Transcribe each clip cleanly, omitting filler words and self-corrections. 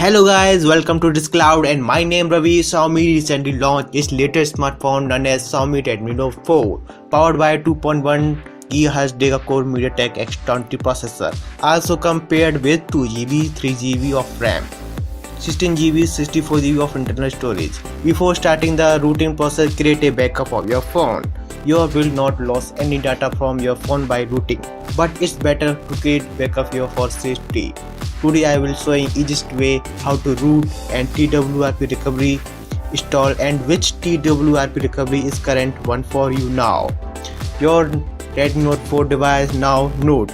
Hello guys, welcome to this cloud and my name Ravi. Xiaomi recently launched its latest smartphone known as Xiaomi Redmi Note 4, powered by a 2.1 GHz Deca-core MediaTek X20 processor, also compared with 2GB, 3GB of RAM, 16GB, 64GB of internal storage. Before starting the rooting process, create a backup of your phone. You will not lose any data from your phone by rooting, but it's better to create backup here for safety. Today I will show you easiest way how to root and TWRP recovery install and which TWRP recovery is current one for you now. Your Redmi Note 4 device now note.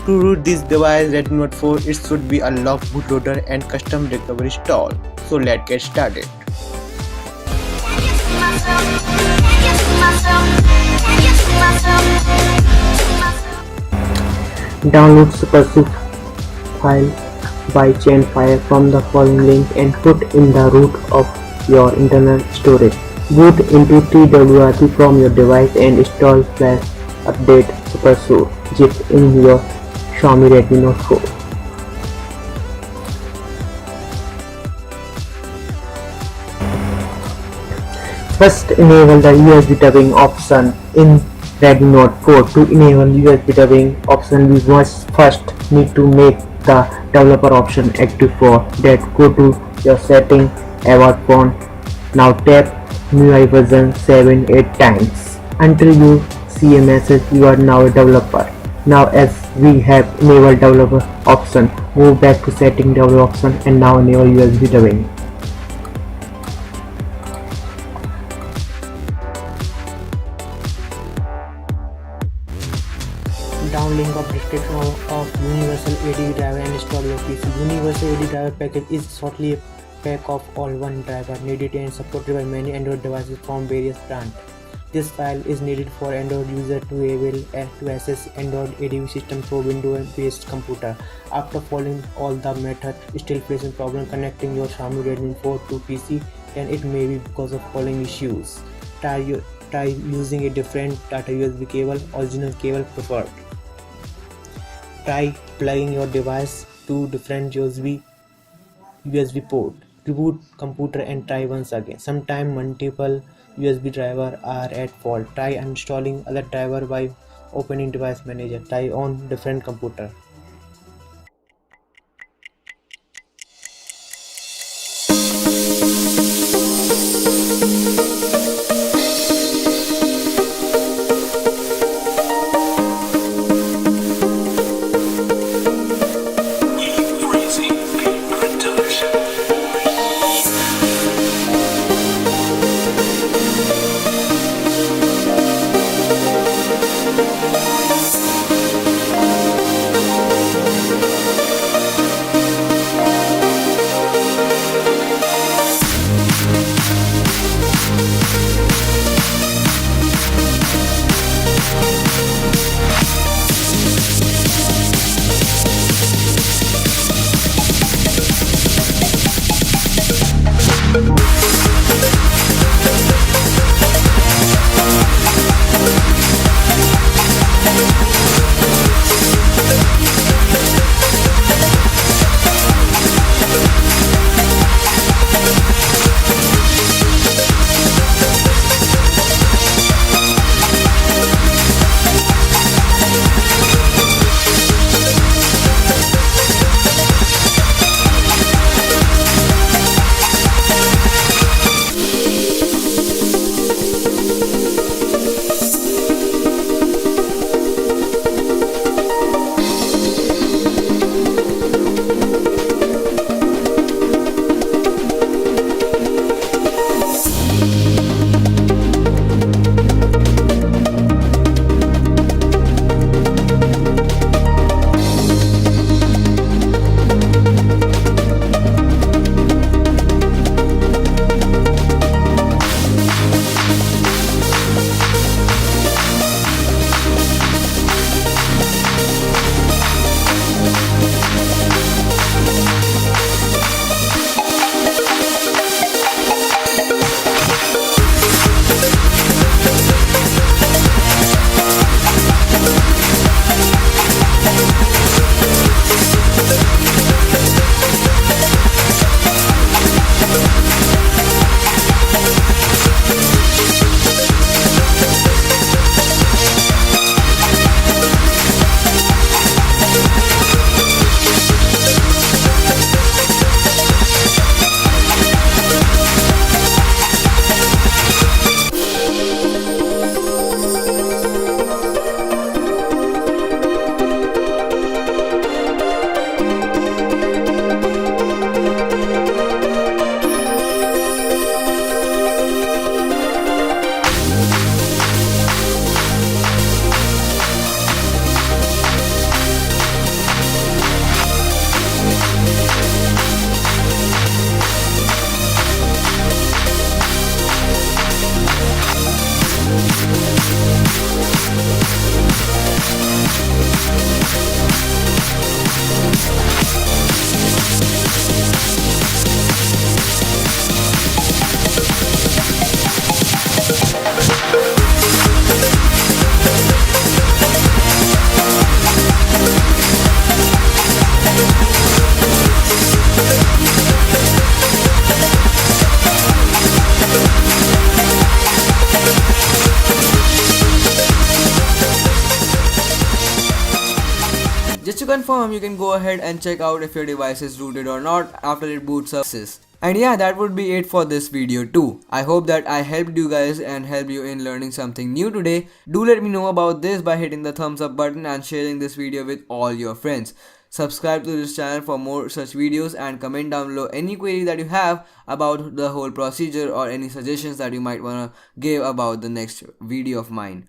To root this device Redmi Note 4 it should be unlock bootloader and custom recovery install. So let's get started. Download Supersoup file by chain file from the following link and put in the root of your internal storage. Boot into TWRP from your device and install flash update Supersoup zip in your Xiaomi Redmi Note 4. First, enable the USB dubbing option in Redmi Note 4. To enable USB dubbing option, we must first need to make the developer option active. For that, go to your setting, about phone. Now tap MIUI version 7-8 times until you see a message you are now a developer. Now as we have enabled developer option, move back to setting developer option and now enable USB dubbing. Down link of description of Universal AD driver and install your PC. Universal AD driver package is shortly a pack of all-one driver needed and supported by many Android devices from various brands. This file is needed for Android user to able to access Android ADV system through Windows-based computer. After following all the methods, still facing problem connecting your Xiaomi Redmi 4 to PC, then it may be because of following issues. Try using a different data USB cable, original cable preferred. Try plugging your device to different USB port. Reboot computer and try once again. Sometimes multiple USB drivers are at fault. Try uninstalling other driver by opening device manager. Try on different computer. confirm, you can go ahead and check out if your device is rooted or not after it boots up. And yeah, that would be it for this video too. I hope that I helped you guys and helped you in learning something new today. Do let me know about this by hitting the thumbs up button and sharing this video with all your friends. Subscribe to this channel for more such videos and comment down below any query that you have about the whole procedure or any suggestions that you might wanna give about the next video of mine.